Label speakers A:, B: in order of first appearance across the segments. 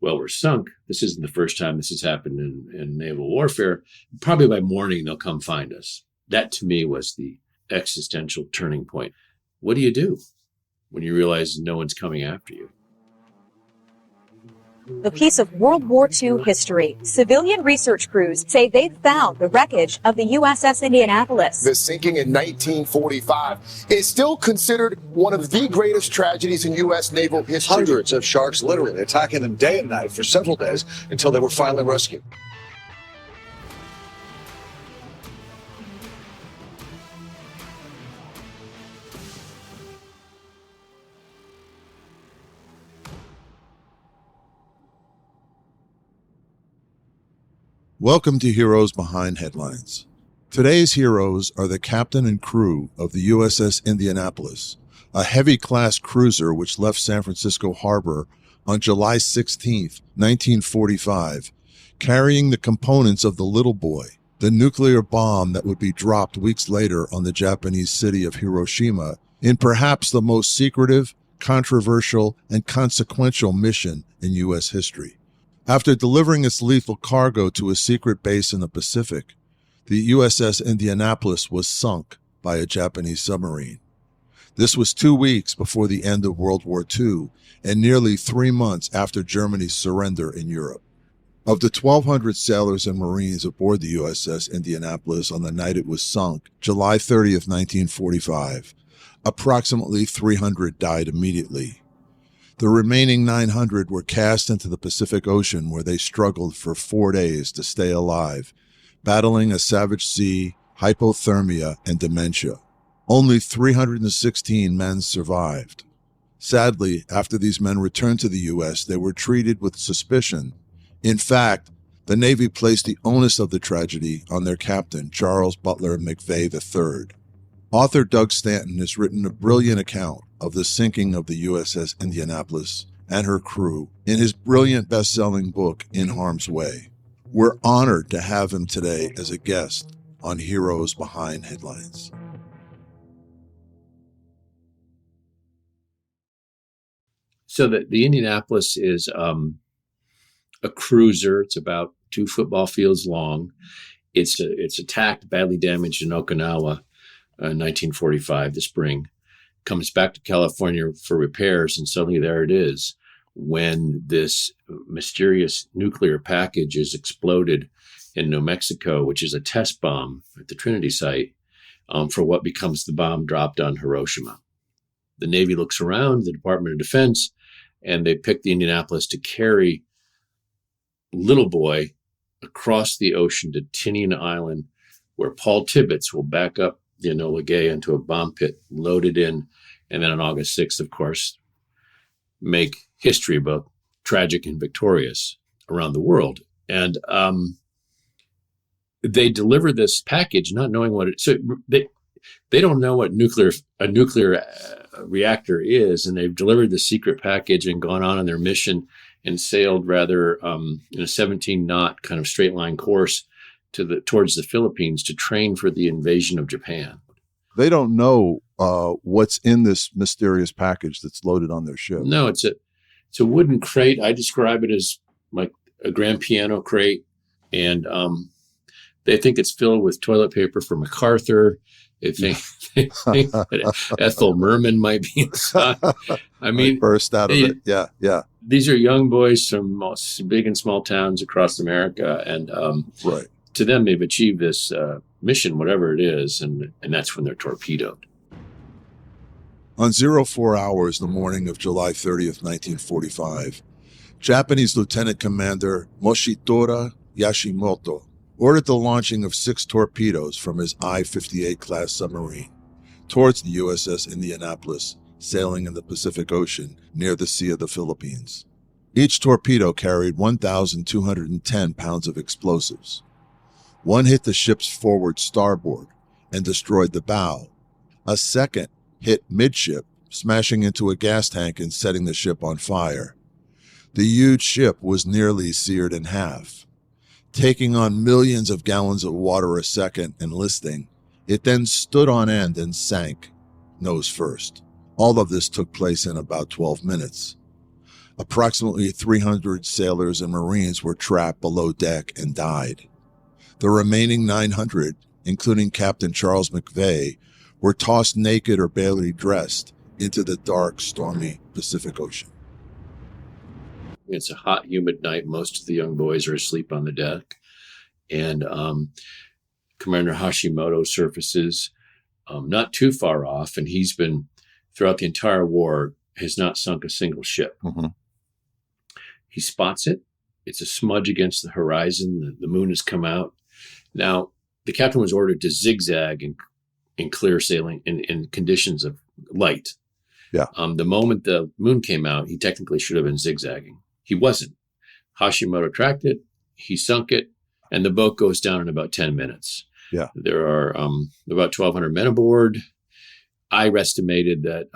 A: well, we're sunk. This isn't the first time this has happened in naval warfare. Probably by morning, they'll come find us. That, to me, was the existential turning point. What do you do when you realize no one's coming after you?
B: A piece of World War II history. Civilian research crews say they found the wreckage of the USS Indianapolis.
C: The sinking in 1945 is still considered one of the greatest tragedies in U.S. naval history.
D: Hundreds of sharks literally attacking them day and night for several days until they were finally rescued.
E: Welcome to Heroes Behind Headlines. Today's heroes are the captain and crew of the USS Indianapolis, a heavy-class cruiser which left San Francisco Harbor on July 16, 1945, carrying the components of the Little Boy, the nuclear bomb that would be dropped weeks later on the Japanese city of Hiroshima in perhaps the most secretive, controversial, and consequential mission in U.S. history. After delivering its lethal cargo to a secret base in the Pacific, the USS Indianapolis was sunk by a Japanese submarine. This was 2 weeks before the end of World War II and nearly 3 months after Germany's surrender in Europe. Of the 1,200 sailors and Marines aboard the USS Indianapolis on the night it was sunk, July 30th, 1945, approximately 300 died immediately. The remaining 900 were cast into the Pacific Ocean, where they struggled for 4 days to stay alive, battling a savage sea, hypothermia, and dementia. Only 316 men survived. Sadly, after these men returned to the U.S., they were treated with suspicion. In fact, the Navy placed the onus of the tragedy on their captain, Charles Butler McVeigh III. Author Doug Stanton has written a brilliant account of the sinking of the USS Indianapolis and her crew in his brilliant best-selling book, In Harm's Way. We're honored to have him today as a guest on Heroes Behind Headlines.
A: So the Indianapolis is a cruiser. It's about 2 football fields long. It's attacked, badly damaged in Okinawa in 1945, the spring. Comes back to California for repairs, and suddenly there it is when this mysterious nuclear package is exploded in New Mexico, which is a test bomb at the Trinity site for what becomes the bomb dropped on Hiroshima. The Navy looks around, the Department of Defense, and they pick the Indianapolis to carry Little Boy across the ocean to Tinian Island, where Paul Tibbets will back up the Enola Gay into a bomb pit, loaded in, and then on August 6th, of course, make history both tragic and victorious around the world. And they deliver this package not knowing what it. So they don't know what a nuclear reactor is, and they've delivered the secret package and gone on their mission and sailed rather in a 17-knot kind of straight line course towards the Philippines to train for the invasion of Japan.
E: They don't know what's in this mysterious package that's loaded on their ship.
A: No, it's a wooden crate. I describe it as like a grand piano crate, and they think it's filled with toilet paper for MacArthur. They think that Ethel Merman might be inside. I mean,
E: burst out of it. Yeah.
A: These are young boys from big and small towns across America, and
E: right.
A: To them, they've achieved this mission, whatever it is, and that's when they're torpedoed.
E: On 04 hours, the morning of July 30th, 1945, Japanese Lieutenant Commander Moshitora Yashimoto ordered the launching of 6 torpedoes from his I-58 class submarine towards the USS Indianapolis, sailing in the Pacific Ocean near the Sea of the Philippines. Each torpedo carried 1,210 pounds of explosives. One hit the ship's forward starboard and destroyed the bow. A second hit midship, smashing into a gas tank and setting the ship on fire. The huge ship was nearly seared in half. Taking on millions of gallons of water a second and listing, it then stood on end and sank, nose first. All of this took place in about 12 minutes. Approximately 300 sailors and Marines were trapped below deck and died. The remaining 900, including Captain Charles McVeigh, were tossed naked or barely dressed into the dark, stormy Pacific Ocean.
A: It's a hot, humid night. Most of the young boys are asleep on the deck. And Commander Hashimoto surfaces not too far off, and he's been, throughout the entire war, has not sunk a single ship.
E: Mm-hmm.
A: He spots it. It's a smudge against the horizon. The moon has come out. Now, the captain was ordered to zigzag in clear sailing in conditions of light.
E: Yeah.
A: The moment the moon came out, he technically should have been zigzagging. He wasn't. Hashimoto tracked it. He sunk it, and the boat goes down in about 10 minutes.
E: Yeah.
A: There are about 1,200 men aboard. I estimated that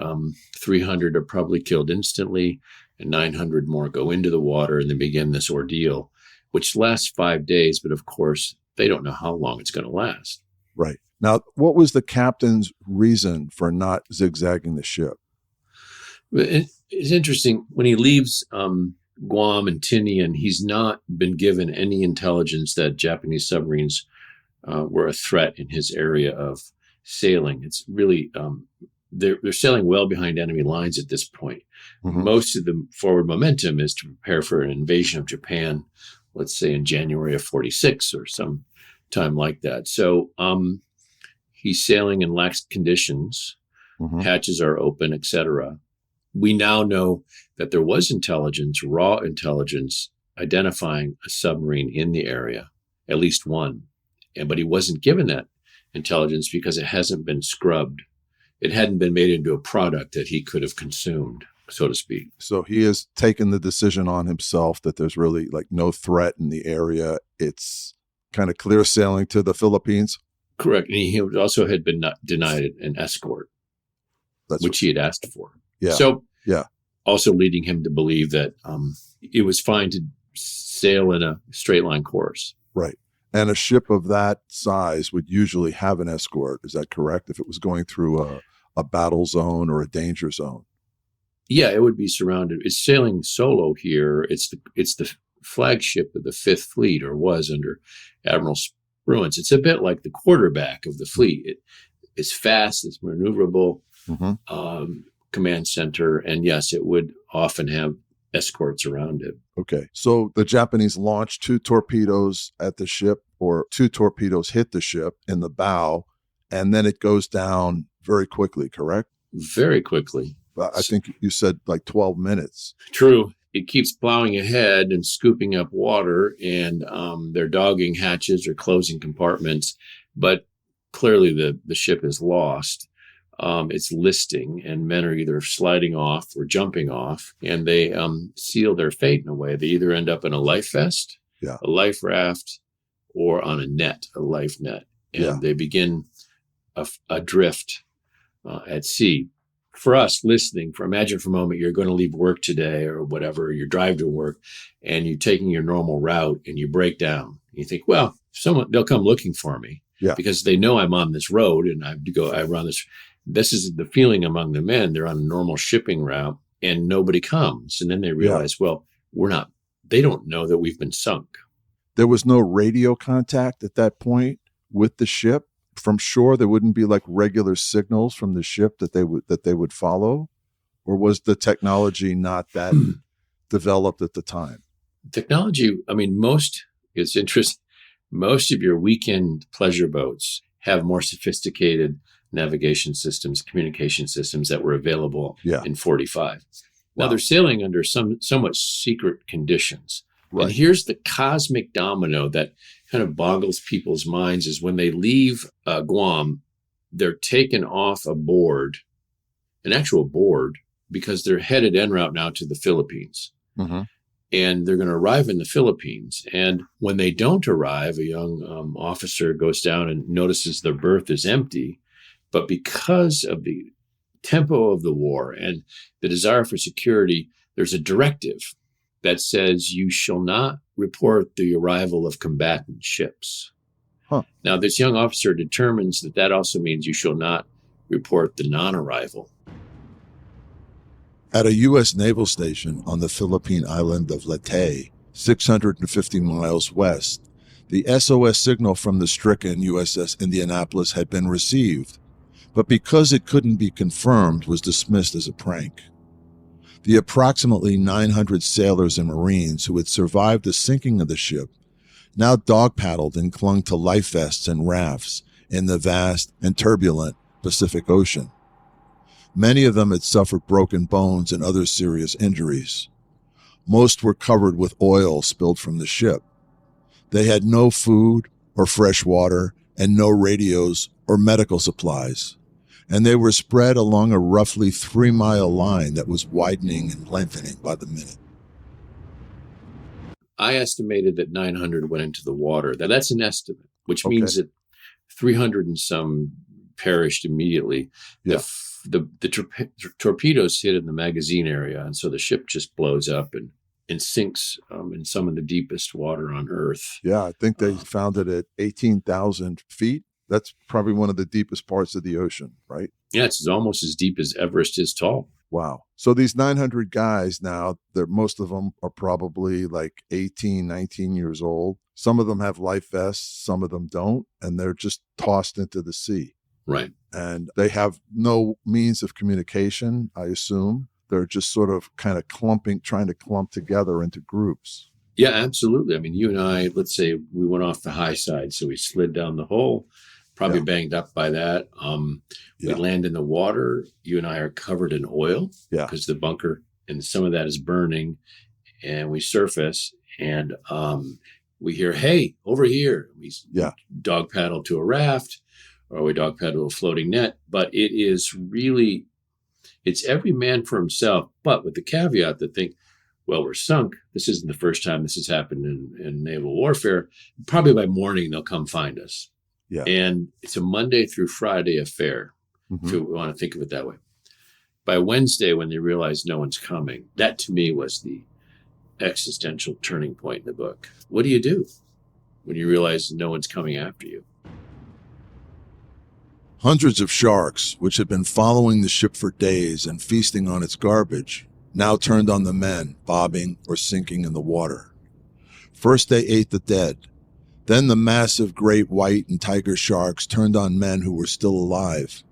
A: 300 are probably killed instantly, and 900 more go into the water, and they begin this ordeal, which lasts 5 days. But of course, they don't know how long it's going to last.
E: Right. Now, what was the captain's reason for not zigzagging the ship?
A: It's interesting. When he leaves Guam and Tinian, he's not been given any intelligence that Japanese submarines were a threat in his area of sailing. It's really, they're sailing well behind enemy lines at this point.
E: Mm-hmm.
A: Most of the forward momentum is to prepare for an invasion of Japan, let's say in January of 46 or some time like that. So he's sailing in lax conditions.
E: Mm-hmm.
A: Hatches are open, etc. We now know that there was intelligence, raw intelligence, identifying a submarine in the area, at least one. But he wasn't given that intelligence because it hasn't been scrubbed. It hadn't been made into a product that he could have consumed, so to speak.
E: So he has taken the decision on himself that there's really like no threat in the area. It's kind of clear sailing to the Philippines.
A: Correct. And he also had been denied an escort, which he had asked for.
E: Yeah.
A: So,
E: yeah.
A: Also leading him to believe that it was fine to sail in a straight line course.
E: Right. And a ship of that size would usually have an escort. Is that correct? If it was going through a battle zone or a danger zone?
A: Yeah, it would be surrounded. It's sailing solo here. It's the flagship of the Fifth Fleet, or was under Admiral Spruance. It's a bit like the quarterback of the fleet. It's fast. It's maneuverable.
E: Mm-hmm.
A: Command center. And yes, it would often have escorts around it.
E: Okay. So the Japanese launched 2 torpedoes at the ship, or 2 torpedoes hit the ship in the bow, and then it goes down very quickly, correct?
A: Very quickly.
E: I think you said like 12 minutes.
A: True. It keeps plowing ahead and scooping up water, and they're dogging hatches or closing compartments. But clearly the ship is lost. It's listing, and men are either sliding off or jumping off, and they seal their fate in a way. They either end up in a life vest, a life raft, or on a net, a life net. And they begin a drift at sea. For us listening, imagine for a moment you're going to leave work today or whatever, you drive to work, and you're taking your normal route and you break down. You think, well, they'll come looking for me because they know I'm on this road and I run this. This is the feeling among the men. They're on a normal shipping route and nobody comes. And then they realize, well, they don't know that we've been sunk.
E: There was no radio contact at that point with the ship from shore. There wouldn't be like regular signals from the ship that they would follow, or was the technology not that developed at the time?
A: Technology. I mean, it's interesting. Most of your weekend pleasure boats have more sophisticated navigation systems, communication systems that were available in 45. Now they're sailing under somewhat secret conditions. Right. And here's the cosmic domino that kind of boggles people's minds is when they leave Guam, they're taken off a board, an actual board, because they're headed en route now to the Philippines. Mm-hmm. And they're going to arrive in the Philippines. And when they don't arrive, a young officer goes down and notices their berth is empty. But because of the tempo of the war and the desire for security, there's a directive that says you shall not report the arrival of combatant ships. Huh. Now, this young officer determines that also means you shall not report the non-arrival.
E: At a U.S. naval station on the Philippine island of Leyte, 650 miles west, the SOS signal from the stricken USS Indianapolis had been received, but because it couldn't be confirmed, was dismissed as a prank. The approximately 900 sailors and Marines who had survived the sinking of the ship now dog-paddled and clung to life vests and rafts in the vast and turbulent Pacific Ocean. Many of them had suffered broken bones and other serious injuries. Most were covered with oil spilled from the ship. They had no food or fresh water and no radios or medical supplies, and they were spread along a roughly 3-mile line that was widening and lengthening by the minute.
A: I estimated that 900 went into the water. Now, that's an estimate, which means that 300 and some perished immediately.
E: Yeah.
A: The torpedoes hit in the magazine area, and so the ship just blows up and sinks in some of the deepest water on Earth.
E: Yeah, I think they found it at 18,000 feet. That's probably one of the deepest parts of the ocean, right?
A: Yeah, it's almost as deep as Everest is tall.
E: Wow. So these 900 guys now, most of them are probably like 18, 19 years old. Some of them have life vests, some of them don't, and they're just tossed into the sea.
A: Right.
E: And they have no means of communication, I assume. They're just sort of kind of trying to clump together into groups.
A: Yeah, absolutely. I mean, you and I, let's say we went off the high side, so we slid down the hole, probably banged up by that. We land in the water. You and I are covered in oil because the bunker and some of that is burning. And we surface and we hear, hey, over here. We dog paddle to a raft or we dog paddle to a floating net. But it is really, it's every man for himself, but with the caveat that well, we're sunk. This isn't the first time this has happened in naval warfare. Probably by morning, they'll come find us. Yeah. And it's a Monday through Friday affair, if we want to think of it that way. By Wednesday, when they realize no one's coming, that to me was the existential turning point in the book. What do you do when you realize no one's coming after you?
E: Hundreds of sharks, which had been following the ship for days and feasting on its garbage, now turned on the men, bobbing or sinking in the water. First they ate the dead. Then the massive great white and tiger sharks turned on men who were still alive.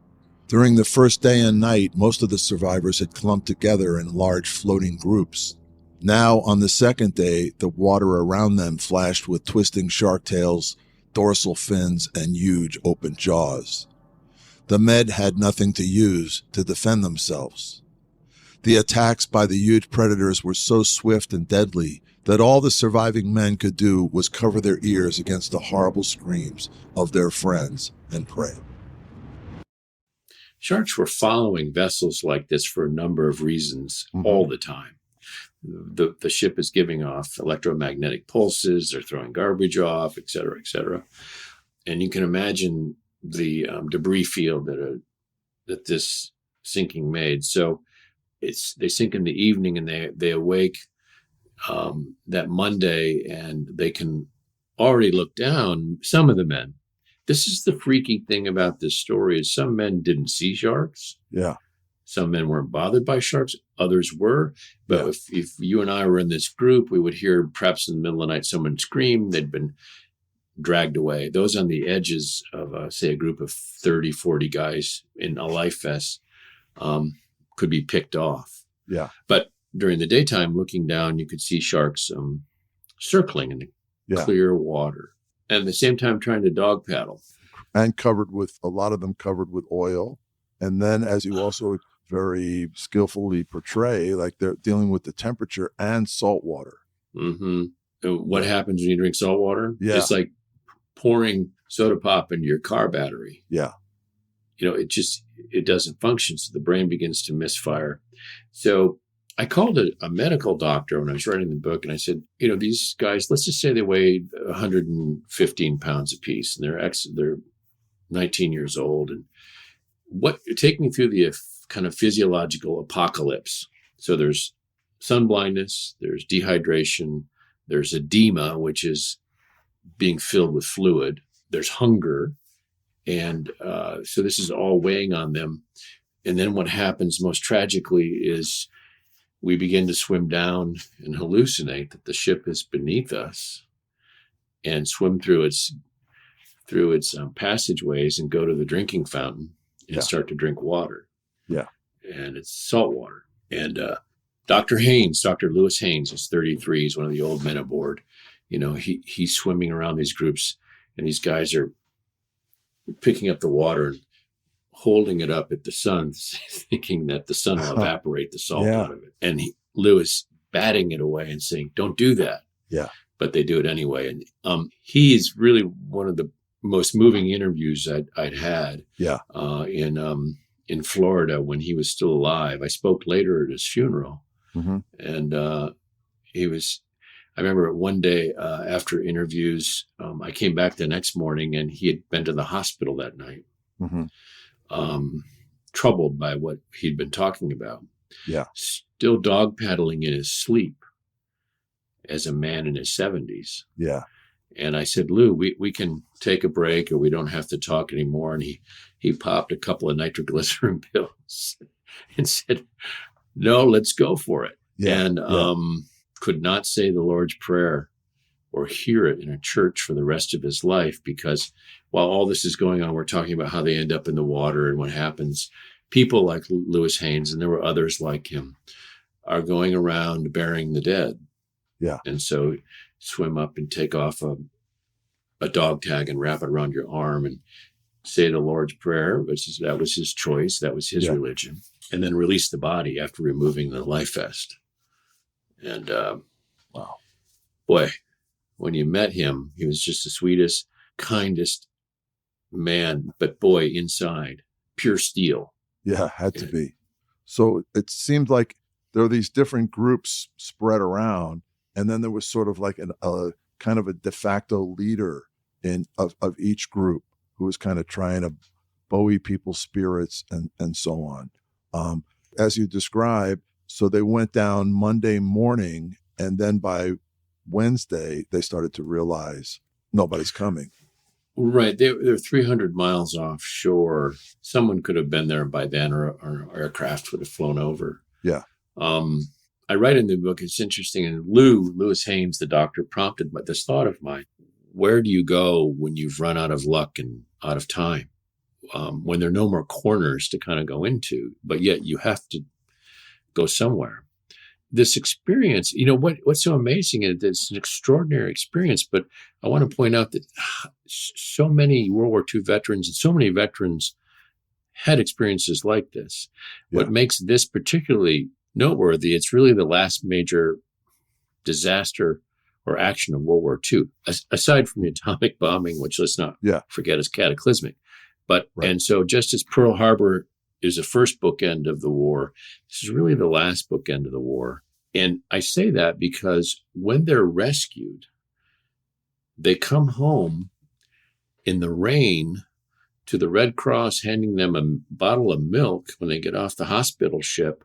E: During the first day and night, most of the survivors had clumped together in large floating groups. Now, on the second day, the water around them flashed with twisting shark tails, dorsal fins, and huge open jaws. The men had nothing to use to defend themselves. The attacks by the huge predators were so swift and deadly that all the surviving men could do was cover their ears against the horrible screams of their friends and prey.
A: Sharks were following vessels like this for a number of reasons all the time. The ship is giving off electromagnetic pulses, they're throwing garbage off, et cetera, et cetera. And you can imagine the debris field that this sinking made. So they sink in the evening and they awake that Monday and they can already look down. Some of the men, this is the freaky thing about this story, is some men didn't see sharks.
E: Yeah.
A: Some men weren't bothered by sharks. Others were. But if you and I were in this group, we would hear perhaps in the middle of the night someone scream. They'd been dragged away. Those on the edges of, say, a group of 30, 40 guys in a life vest could be picked off.
E: Yeah.
A: But during the daytime, looking down, you could see sharks circling in the clear water. And at the same time, trying to dog paddle.
E: And a lot of them covered with oil. And then, as you also very skillfully portray, like they're dealing with the temperature and salt water.
A: Mm-hmm. What happens when you drink salt water?
E: Yeah.
A: It's like pouring soda pop into your car battery.
E: Yeah.
A: It doesn't function. So the brain begins to misfire. So I called a medical doctor when I was writing the book, and I said, these guys, let's just say they weighed 115 pounds apiece, and they're 19 years old. And take me through the kind of physiological apocalypse. So there's sun blindness, there's dehydration, there's edema, which is being filled with fluid. There's hunger. And so this is all weighing on them. And then what happens most tragically is we begin to swim down and hallucinate that the ship is beneath us and swim through its passageways and go to the drinking fountain and start to drink water.
E: Yeah.
A: And it's salt water. And Dr. Lewis Haynes is 33. He's one of the old men aboard. He's swimming around these groups, and these guys are picking up the water and holding it up at the sun, thinking that the sun will evaporate the salt out of it. And Lewis batting it away and saying, "Don't do that."
E: Yeah.
A: But they do it anyway. And he is really one of the most moving interviews I'd had.
E: Yeah.
A: In Florida when he was still alive. I spoke later at his funeral, and I remember one day after interviews, I came back the next morning and he had been to the hospital that night, troubled by what he'd been talking about.
E: Yeah.
A: Still dog paddling in his sleep as a man in his 70s.
E: Yeah.
A: And I said, "Lou, we can take a break, or we don't have to talk anymore." And he popped a couple of nitroglycerin pills and said, "No, let's go for it."
E: Yeah.
A: And could not say the Lord's Prayer or hear it in a church for the rest of his life, because while all this is going on, we're talking about how they end up in the water and what happens. People like Lewis Haynes, and there were others like him, are going around burying the dead.
E: Yeah.
A: And so swim up and take off a dog tag and wrap it around your arm and say the Lord's Prayer, that was his choice. That was his religion. And then release the body after removing the life vest. And
E: wow,
A: boy, when you met him, he was just the sweetest, kindest man, but boy, inside, pure steel.
E: Yeah, had to be. So it seemed like there were these different groups spread around, and then there was sort of like a kind of a de facto leader of each group who was kind of trying to buoy people's spirits and so on. As you described, so they went down Monday morning, and then by Wednesday, they started to realize nobody's coming.
A: Right. They're 300 miles offshore. Someone could have been there by then, or aircraft would have flown over.
E: Yeah.
A: I write in the book, it's interesting, and Lewis Haynes, the doctor, prompted this thought of mine. Where do you go when you've run out of luck and out of time? When there are no more corners to kind of go into, but yet you have to go somewhere. This experience, what's so amazing is it's an extraordinary experience, but I want to point out that so many World War II veterans and so many veterans had experiences like this. Yeah. What makes this particularly noteworthy, it's really the last major disaster or action of World War II, aside from the atomic bombing, which let's not forget is cataclysmic. But, and so just as Pearl Harbor is the first bookend of the war, this is really the last bookend of the war. And I say that because when they're rescued, they come home in the rain to the Red Cross handing them a bottle of milk when they get off the hospital ship,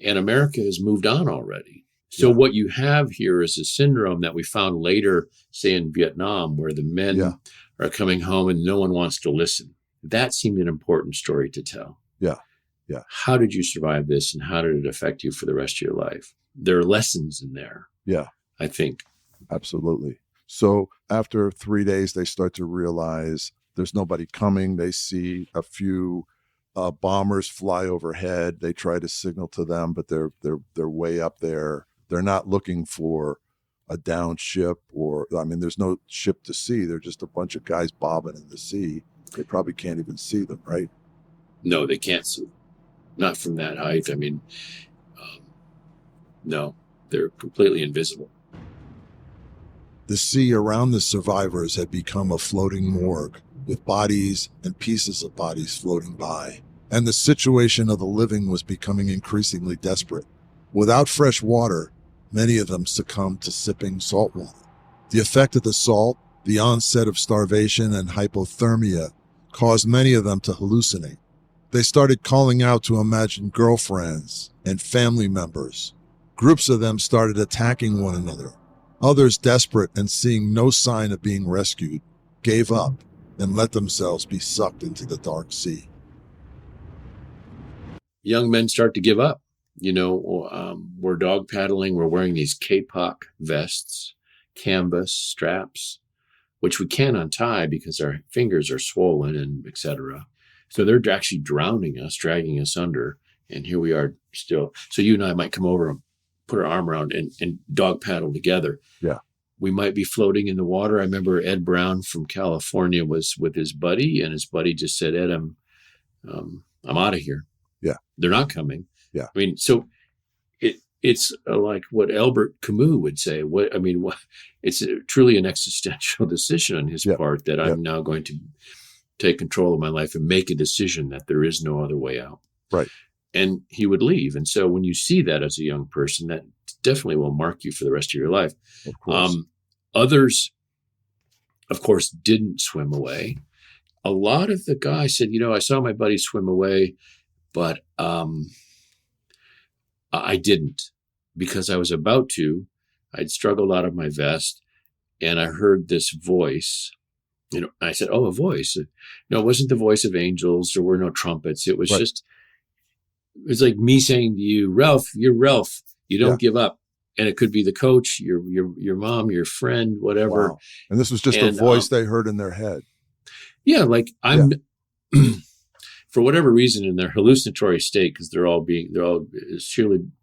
A: and America has moved on already. So what you have here is a syndrome that we found later, say in Vietnam, where the men are coming home and no one wants to listen. That seemed an important story to tell.
E: Yeah. Yeah.
A: How did you survive this, and how did it affect you for the rest of your life? There are lessons in there.
E: Yeah.
A: I think.
E: Absolutely. So after 3 days, they start to realize there's nobody coming. They see a few bombers fly overhead. They try to signal to them, but they're way up there. They're not looking for a downed ship, there's no ship to see. They're just a bunch of guys bobbing in the sea. They probably can't even see them, right?
A: No, they can't see. Not from that height. No, they're completely invisible.
E: The sea around the survivors had become a floating morgue, with bodies and pieces of bodies floating by. And the situation of the living was becoming increasingly desperate. Without fresh water, many of them succumbed to sipping salt water. The effect of the salt, the onset of starvation and hypothermia, caused many of them to hallucinate. They started calling out to imagined girlfriends and family members. Groups of them started attacking one another. Others, desperate and seeing no sign of being rescued, gave up and let themselves be sucked into the dark sea.
A: Young men start to give up. We're dog paddling. We're wearing these Kapok vests, canvas straps, which we can't untie because our fingers are swollen and etc. So they're actually drowning us, dragging us under. And here we are still. So you and I might come over and put our arm around and dog paddle together.
E: Yeah.
A: We might be floating in the water. I remember Ed Brown from California was with his buddy, and his buddy just said, Ed, I'm out of here.
E: Yeah.
A: They're not coming.
E: Yeah.
A: I mean, so it's like what Albert Camus would say. It's truly an existential decision on his part that I'm now going to take control of my life and make a decision that there is no other way out.
E: Right.
A: And he would leave. And so when you see that as a young person, that definitely will mark you for the rest of your life.
E: Of course.
A: Others, of course, didn't swim away. A lot of the guys said, I saw my buddy swim away, but I didn't, because I was about to. I'd struggled out of my vest, and I heard this voice. I said, "Oh, a voice." No, it wasn't the voice of angels. There were no trumpets. It was just, it was like me saying to you, "Ralph, you're Ralph. You don't give up." And it could be the coach, your mom, your friend, whatever.
E: Wow. And this was just a voice they heard in their head.
A: Yeah, like for whatever reason, in their hallucinatory state, because they're all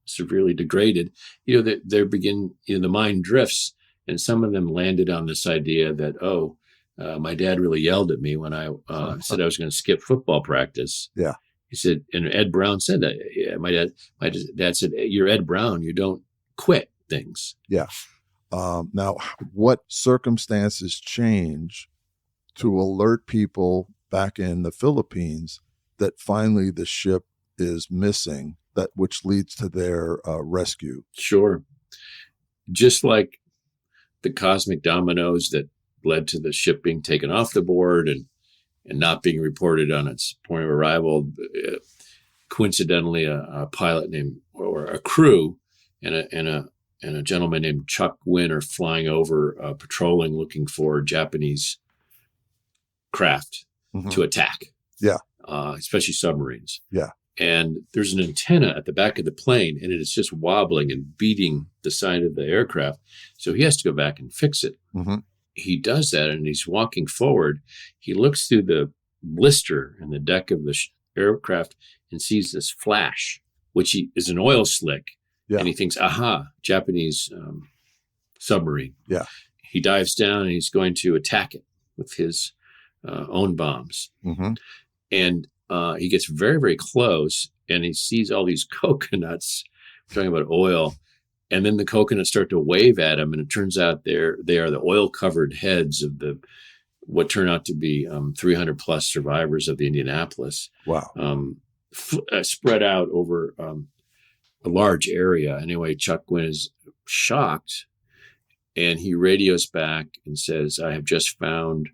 A: severely degraded. The mind drifts, and some of them landed on this idea that, my dad really yelled at me when I said I was going to skip football practice.
E: Yeah,
A: he said, and Ed Brown said that. Yeah, my dad said, "You're Ed Brown. You don't quit things."
E: Yeah. Now, what circumstances change to alert people back in the Philippines that finally the ship is missing, which leads to their rescue?
A: Sure. Just like the cosmic dominoes that led to the ship being taken off the board and not being reported on its point of arrival, coincidentally, a pilot or a crew and a gentleman named Chuck Wynn are flying over, patrolling, looking for Japanese craft to attack.
E: Yeah.
A: Especially submarines.
E: Yeah.
A: And there's an antenna at the back of the plane, and it is just wobbling and beating the side of the aircraft. So he has to go back and fix it.
E: Mm-hmm.
A: He does that, and he's walking forward. He looks through the blister in the deck of the aircraft and sees this flash, which is an oil slick. Yeah. And he thinks, aha, Japanese submarine.
E: Yeah.
A: He dives down, and he's going to attack it with his own bombs.
E: Mm-hmm.
A: And he gets very, very close, and he sees all these coconuts. We're talking about oil. And then the coconuts start to wave at him, and it turns out they are the oil-covered heads of what turn out to be 300 plus survivors of the Indianapolis.
E: Wow.
A: Spread out over a large area. Anyway, Chuck Wynn is shocked, and he radios back and says, "I have just found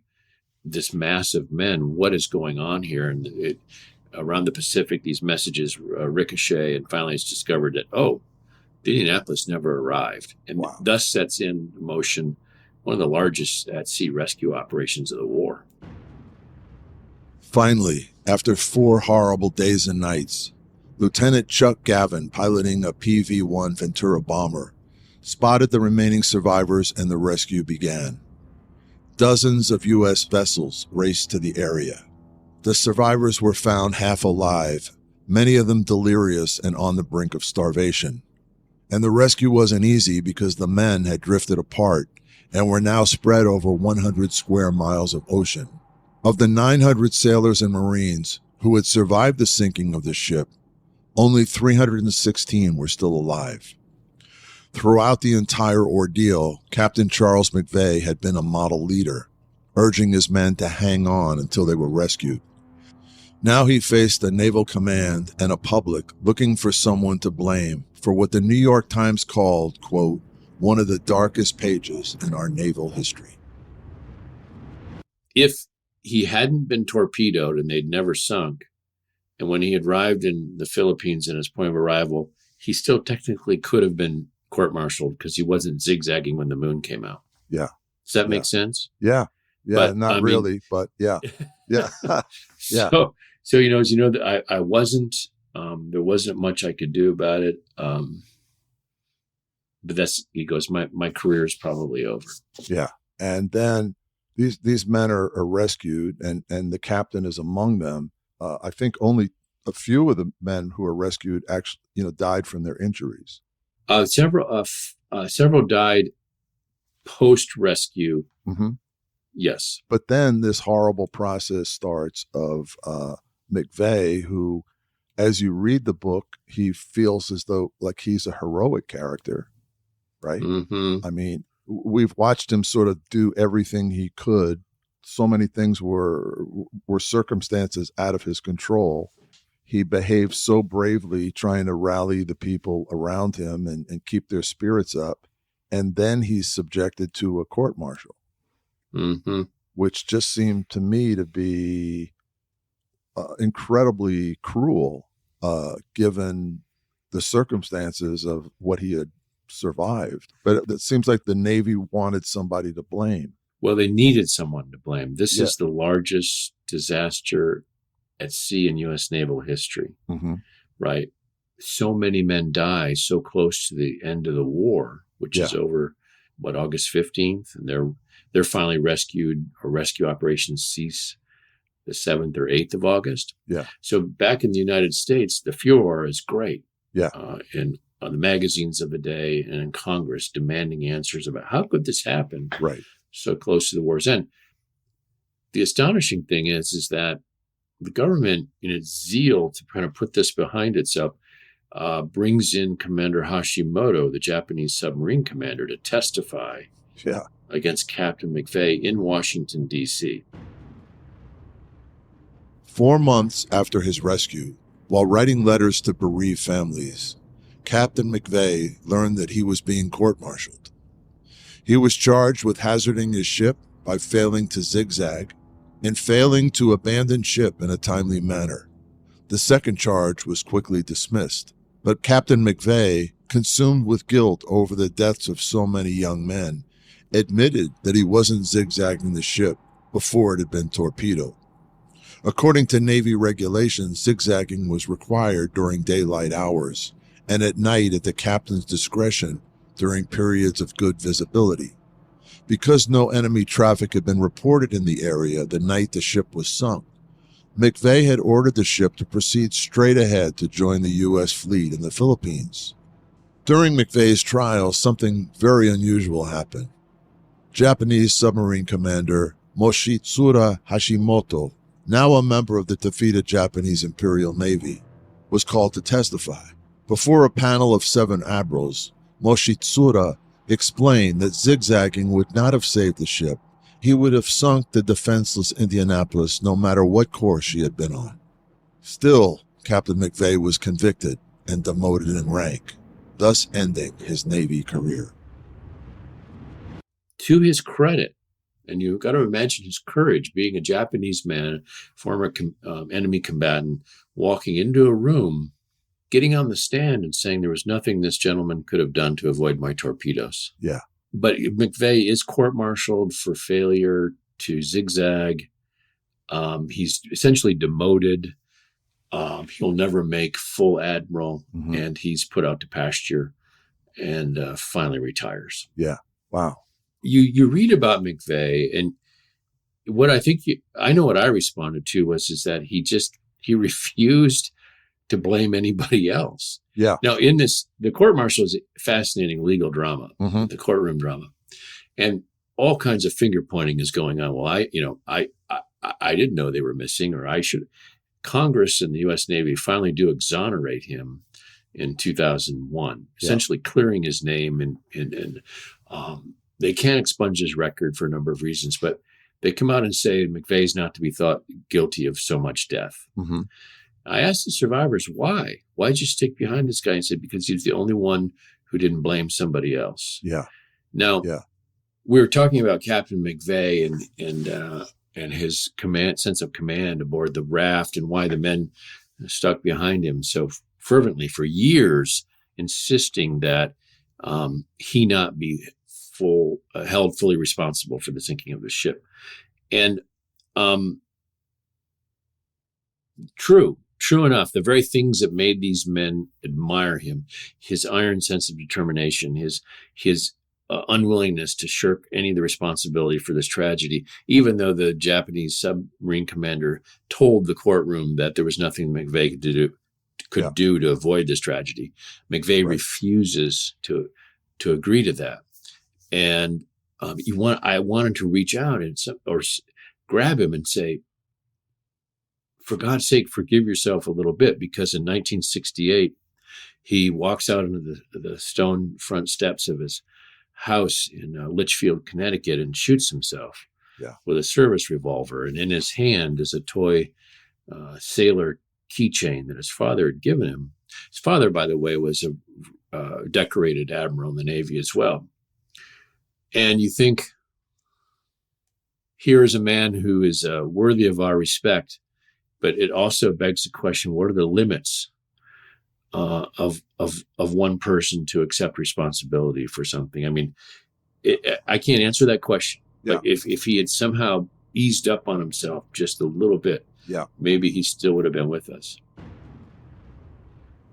A: this mass of men. What is going on here?" And around the Pacific, these messages ricochet, and finally it's discovered that, the Indianapolis never arrived, and thus sets in motion one of the largest at-sea rescue operations of the war.
E: Finally, after 4 horrible days and nights, Lieutenant Chuck Gavin, piloting a PV-1 Ventura bomber, spotted the remaining survivors, and the rescue began. Dozens of U.S. vessels raced to the area. The survivors were found half alive, many of them delirious and on the brink of starvation. And the rescue wasn't easy because the men had drifted apart and were now spread over 100 square miles of ocean. Of the 900 sailors and Marines who had survived the sinking of the ship, only 316 were still alive. Throughout the entire ordeal, Captain Charles McVeigh had been a model leader, urging his men to hang on until they were rescued. Now he faced a naval command and a public looking for someone to blame for what the New York Times called, quote, one of the darkest pages in our naval history.
A: If he hadn't been torpedoed and they'd never sunk, and when he had arrived in the Philippines in his point of arrival, he still technically could have been court-martialed because he wasn't zigzagging when the moon came out.
E: Yeah.
A: Does that make sense?
E: Yeah. Yeah, but, not really, but yeah. Yeah. Yeah.
A: So, that I wasn't There wasn't much I could do about it. But he goes, my career is probably over.
E: Yeah. And then these men are rescued, and the captain is among them. I think only a few of the men who are rescued actually, died from their injuries.
A: Several died post-rescue.
E: Mm-hmm.
A: Yes.
E: But then this horrible process starts of McVeigh, who, as you read the book, he feels as though like he's a heroic character, right?
A: Mm-hmm.
E: I mean, we've watched him sort of do everything he could. So many things were circumstances out of his control. He behaved so bravely, trying to rally the people around him and keep their spirits up. And then he's subjected to a court-martial,
A: mm-hmm.
E: which just seemed to me to be incredibly cruel, given the circumstances of what he had survived. But it seems like the Navy wanted somebody to blame.
A: Well, they needed someone to blame. This is the largest disaster at sea in U.S. naval history,
E: mm-hmm.
A: right? So many men die so close to the end of the war, which is over, August 15th, and they're finally rescued, or rescue operations cease the 7th or 8th of August.
E: Yeah.
A: So back in the United States, the furor is great.
E: Yeah.
A: And on the magazines of the day and in Congress demanding answers about how could this happen
E: right
A: so close to the war's end. The astonishing thing is that the government, in its zeal to kind of put this behind itself, brings in Commander Hashimoto, the Japanese submarine commander, to testify against Captain McVeigh in Washington, D.C.
E: 4 months after his rescue, while writing letters to bereaved families, Captain McVeigh learned that he was being court-martialed. He was charged with hazarding his ship by failing to zigzag and failing to abandon ship in a timely manner. The second charge was quickly dismissed, but Captain McVeigh, consumed with guilt over the deaths of so many young men, admitted that he wasn't zigzagging the ship before it had been torpedoed. According to Navy regulations, zigzagging was required during daylight hours and at night at the captain's discretion during periods of good visibility. Because no enemy traffic had been reported in the area the night the ship was sunk, McVeigh had ordered the ship to proceed straight ahead to join the U.S. fleet in the Philippines. During McVeigh's trial, something very unusual happened. Japanese submarine commander Moshitsura Hashimoto, now a member of the defeated Japanese Imperial Navy, was called to testify. Before a panel of 7 admirals, Moshitsura explained that zigzagging would not have saved the ship. He would have sunk the defenseless Indianapolis no matter what course she had been on. Still, Captain McVeigh was convicted and demoted in rank, thus ending his Navy career.
A: To his credit, and you've got to imagine his courage, being a Japanese man, former enemy combatant, walking into a room, getting on the stand and saying there was nothing this gentleman could have done to avoid my torpedoes.
E: Yeah.
A: But McVeigh is court-martialed for failure to zigzag. He's essentially demoted. He'll never make full admiral, and he's put out to pasture and finally retires.
E: Yeah. Wow.
A: You read about McVeigh, and what I think I know what I responded to is that he refused to blame anybody else.
E: Yeah.
A: Now, in this, the court-martial is a fascinating legal drama, the courtroom drama, and all kinds of finger pointing is going on. Well, I didn't know they were missing, or I should. Congress and the U.S. Navy finally do exonerate him in 2001, essentially clearing his name, and they can't expunge his record for a number of reasons, but they come out and say McVeigh's not to be thought guilty of so much death. I asked the survivors, why? Why'd you stick behind this guy? And said, because he was the only one who didn't blame somebody else.
E: Yeah.
A: Now, we were talking about Captain McVeigh and his sense of command aboard the raft, and why the men stuck behind him so fervently for years, insisting that he not be held fully responsible for the sinking of the ship. And true, true enough, the very things that made these men admire him, his iron sense of determination, his unwillingness to shirk any of the responsibility for this tragedy, even though the Japanese submarine commander told the courtroom that there was nothing McVeigh could do to avoid this tragedy. McVeigh refuses to agree to that. And I wanted to reach out or grab him and say, for God's sake, forgive yourself a little bit, because in 1968, he walks out into the stone front steps of his house in Litchfield, Connecticut, and shoots himself with a service revolver. And in his hand is a toy sailor keychain that his father had given him. His father, by the way, was a decorated admiral in the Navy as well. And you think, here is a man who is worthy of our respect, but it also begs the question: what are the limits of one person to accept responsibility for something? I mean, I can't answer that question. But if he had somehow eased up on himself just a little bit, maybe he still would have been with us.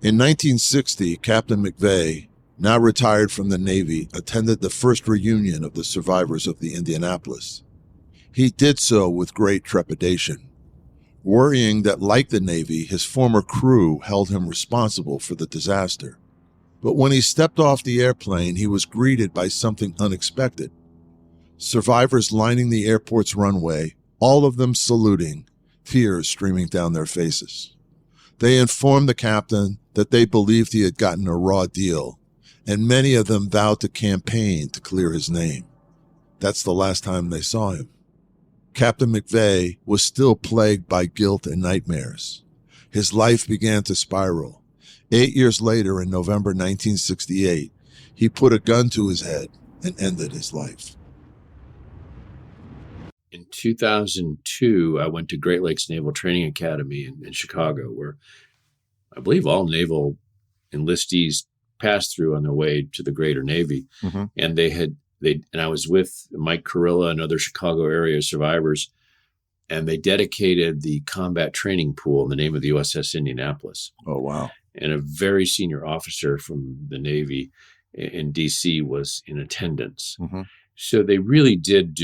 E: In 1960, Captain McVeigh, now retired from the Navy, attended the first reunion of the survivors of the Indianapolis. He did so with great trepidation, worrying that, like the Navy, his former crew held him responsible for the disaster. But when he stepped off the airplane, he was greeted by something unexpected. Survivors lining the airport's runway, all of them saluting, tears streaming down their faces. They informed the captain that they believed he had gotten a raw deal, and many of them vowed to campaign to clear his name. That's the last time they saw him. Captain McVeigh was still plagued by guilt and nightmares. His life began to spiral. 8 years later, in November 1968, he put a gun to his head and ended his life.
A: In 2002, I went to Great Lakes Naval Training Academy in Chicago, where I believe all naval enlistees passed through on their way to the greater Navy. Mm-hmm. And and I was with Mike Kurilla and other Chicago area survivors, and they dedicated the combat training pool in the name of the USS Indianapolis.
E: Oh, wow.
A: And a very senior officer from the Navy in D.C. was in attendance. Mm-hmm. So they really did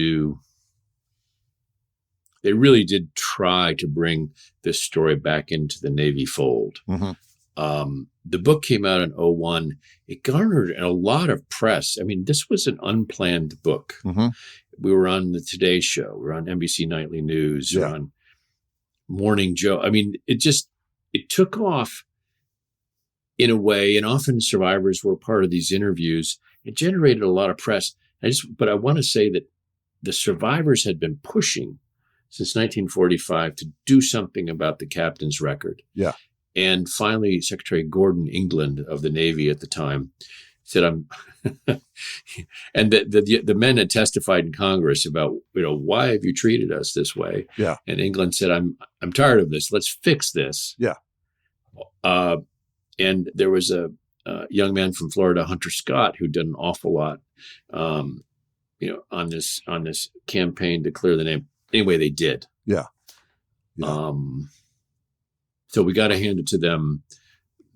A: try to bring this story back into the Navy fold. Mm-hmm. The book came out in 2001. It garnered a lot of press. I mean, this was an unplanned book. Mm-hmm. We were on the Today Show. We were on NBC Nightly News. We were on Morning Joe. I mean, it took off in a way, and often survivors were part of these interviews. It generated a lot of press. But I want to say that the survivors had been pushing since 1945 to do something about the captain's record. Yeah. And finally, Secretary Gordon England of the Navy at the time said, and the men had testified in Congress about, why have you treated us this way? Yeah. And England said, I'm tired of this. Let's fix this. Yeah. And there was a young man from Florida, Hunter Scott, who did an awful lot, on this campaign to clear the name. Anyway, they did. Yeah. So we got to hand it to them,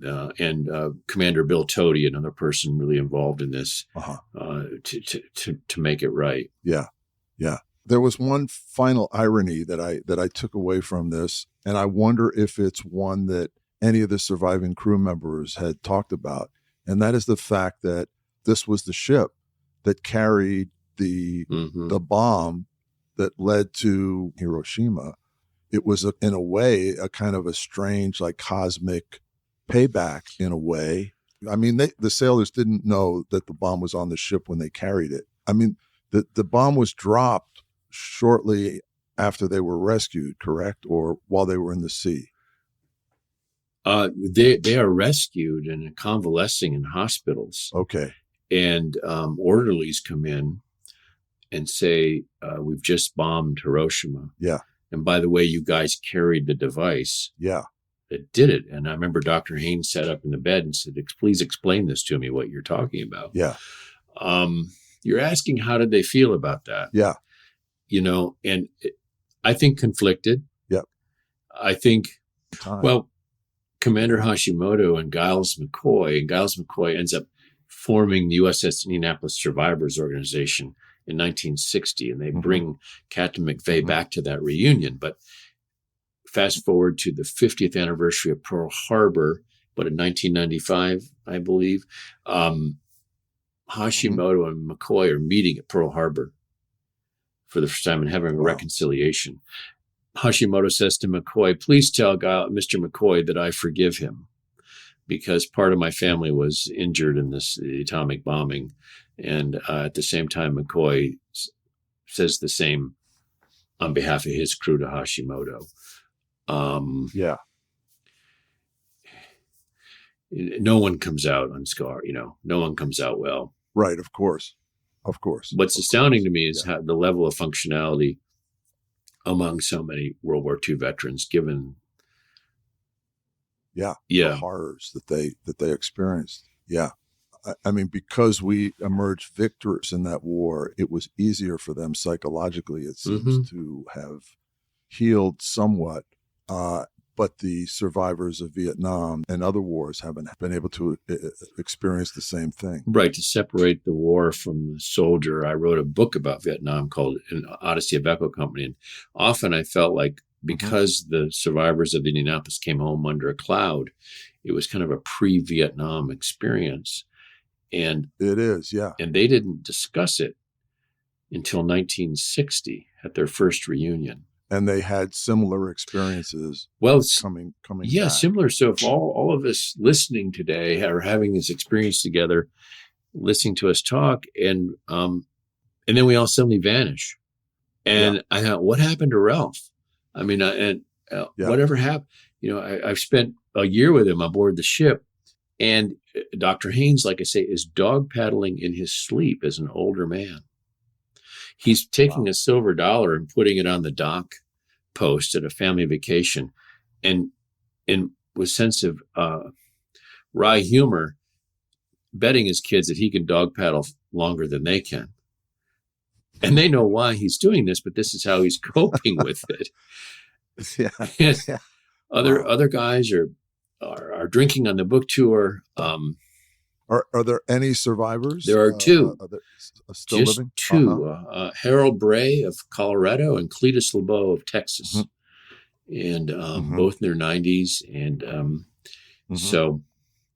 A: and Commander Bill Tody, another person really involved in this, to make it right.
E: Yeah, yeah. There was one final irony that I took away from this, and I wonder if it's one that any of the surviving crew members had talked about, and that is the fact that this was the ship that carried the bomb that led to Hiroshima. It was, in a way, a kind of a strange, like, cosmic payback in a way. I mean, the sailors didn't know that the bomb was on the ship when they carried it. I mean, the bomb was dropped shortly after they were rescued, correct? Or while they were in the sea?
A: They are rescued and convalescing in hospitals. Okay. And orderlies come in and say, we've just bombed Hiroshima. Yeah. And by the way, you guys carried the device that did it. And I remember Dr. Haynes sat up in the bed and said, please explain this to me, what you're talking about. Yeah. You're asking, how did they feel about that? Yeah. I think conflicted. Yep. I think, well, Commander Hashimoto and Giles McCoy ends up forming the USS Indianapolis Survivors Organization in 1960, and they bring Captain McVeigh back to that reunion. But fast forward to the 50th anniversary of Pearl Harbor, but in 1995, I believe, Hashimoto and McCoy are meeting at Pearl Harbor for the first time and having a reconciliation. Hashimoto says to McCoy, "Please tell Mr. McCoy that I forgive him, because part of my family was injured in this atomic bombing." And at the same time, McCoy says the same on behalf of his crew to Hashimoto. No one comes out unscarred, no one comes out well.
E: Right, of course.
A: What's astounding to me is how the level of functionality among so many World War II veterans, given
E: the horrors that they experienced. I mean, because we emerged victors in that war, it was easier for them psychologically, it seems, to have healed somewhat. But the survivors of Vietnam and other wars haven't been able to experience the same thing.
A: Right. To separate the war from the soldier, I wrote a book about Vietnam called An Odyssey of Echo Company. And often I felt like because the survivors of the Indianapolis came home under a cloud, it was kind of a pre-Vietnam experience. And
E: it is, yeah.
A: And they didn't discuss it until 1960 at their first reunion.
E: And they had similar experiences.
A: Well,
E: coming.
A: Yeah,
E: back.
A: Similar. So if all of us listening today are having this experience together, listening to us talk, and then we all suddenly vanish. And I thought, what happened to Ralph? I mean, whatever happened? I've spent a year with him aboard the ship, and Dr. Haynes, like I say, is dog paddling in his sleep as an older man. He's taking a silver dollar and putting it on the dock post at a family vacation, and with sense of wry humor, betting his kids that he can dog paddle longer than they can. And they know why he's doing this, but this is how he's coping with it. Other guys are drinking on the book tour.
E: Are there any survivors?
A: There are two.
E: Are there still
A: just
E: living?
A: Two. Harold Bray of Colorado and Cletus LeBeau of Texas. And both in their 90s. And so,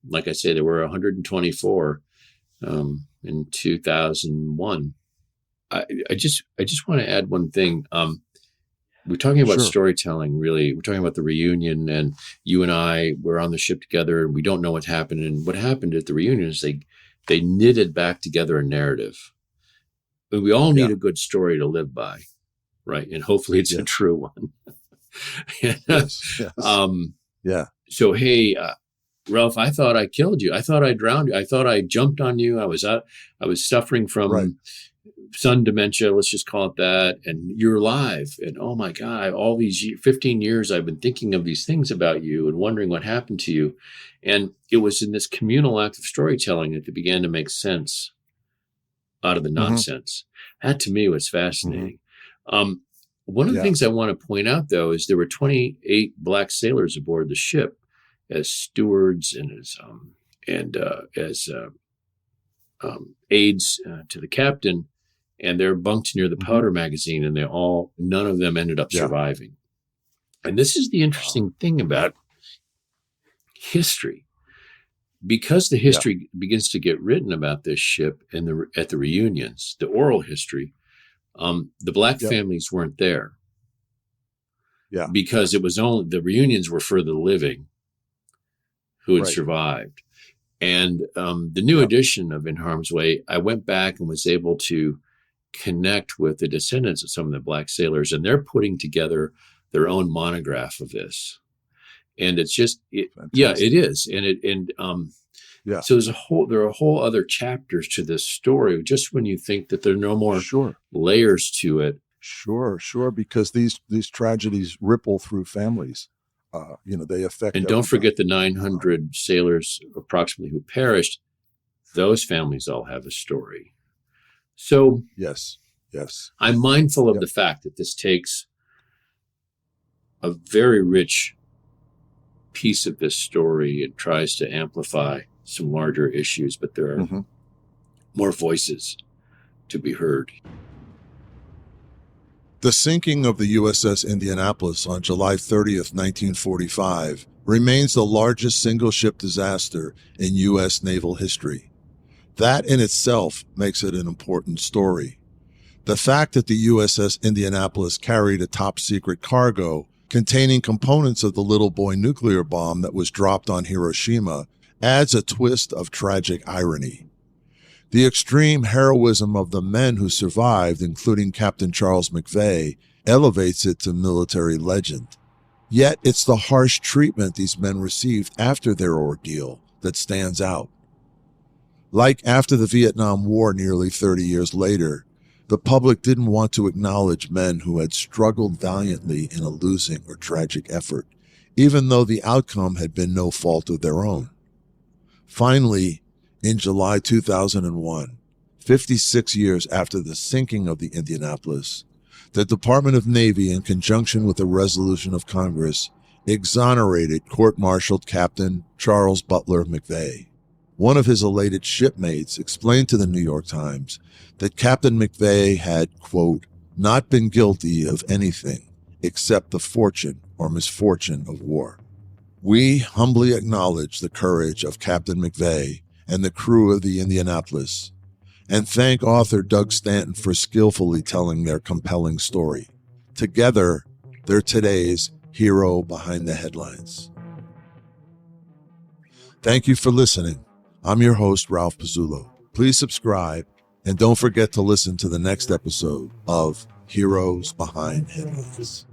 A: like I say, there were 124 in 2001. I just want to add one thing. We're talking about storytelling, really. We're talking about the reunion, and you and I were on the ship together, and we don't know what happened. And what happened at the reunion is they knitted back together a narrative. But we all need a good story to live by, right? And hopefully it's a true one.
E: Yes.
A: So, hey, Ralph, I thought I killed you. I thought I drowned you. I thought I jumped on you. I was suffering from sun dementia, let's just call it that. And you're alive. And oh my God, all these 15 years, I've been thinking of these things about you and wondering what happened to you. And it was in this communal act of storytelling that it began to make sense out of the nonsense. That to me was fascinating. One of the things I want to point out, though, is there were 28 black sailors aboard the ship as stewards and as aides to the captain. And they're bunked near the powder magazine, and none of them ended up surviving. And this is the interesting thing about history. Because the history begins to get written about this ship at the reunions, the oral history, the black families weren't there. Because it was only the reunions were for the living who had survived. And the new edition of In Harm's Way, I went back and was able to connect with the descendants of some of the black sailors, and they're putting together their own monograph of this. And it's just, it is. So there are whole other chapters to this story, just when you think that there are no more layers to it.
E: Sure, because these tragedies ripple through families. They affect.
A: And don't forget the 900 sailors approximately who perished. Those families all have a story. So
E: yes,
A: I'm mindful of the fact that this takes a very rich piece of this story. It tries to amplify some larger issues, but there are more voices to be heard.
E: The sinking of the USS Indianapolis on July 30th, 1945, remains the largest single-ship disaster in U.S. naval history. That in itself makes it an important story. The fact that the USS Indianapolis carried a top-secret cargo containing components of the Little Boy nuclear bomb that was dropped on Hiroshima adds a twist of tragic irony. The extreme heroism of the men who survived, including Captain Charles McVeigh, elevates it to military legend. Yet it's the harsh treatment these men received after their ordeal that stands out. Like after the Vietnam War nearly 30 years later, the public didn't want to acknowledge men who had struggled valiantly in a losing or tragic effort, even though the outcome had been no fault of their own. Finally, in July 2001, 56 years after the sinking of the Indianapolis, the Department of Navy, in conjunction with a resolution of Congress, exonerated court-martialed Captain Charles Butler McVeigh. One of his elated shipmates explained to the New York Times that Captain McVeigh had, quote, not been guilty of anything except the fortune or misfortune of war. We humbly acknowledge the courage of Captain McVeigh and the crew of the Indianapolis, and thank author Doug Stanton for skillfully telling their compelling story. Together, they're today's hero behind the headlines. Thank you for listening. I'm your host, Ralph Pizzullo. Please subscribe, and don't forget to listen to the next episode of Heroes Behind Headlines.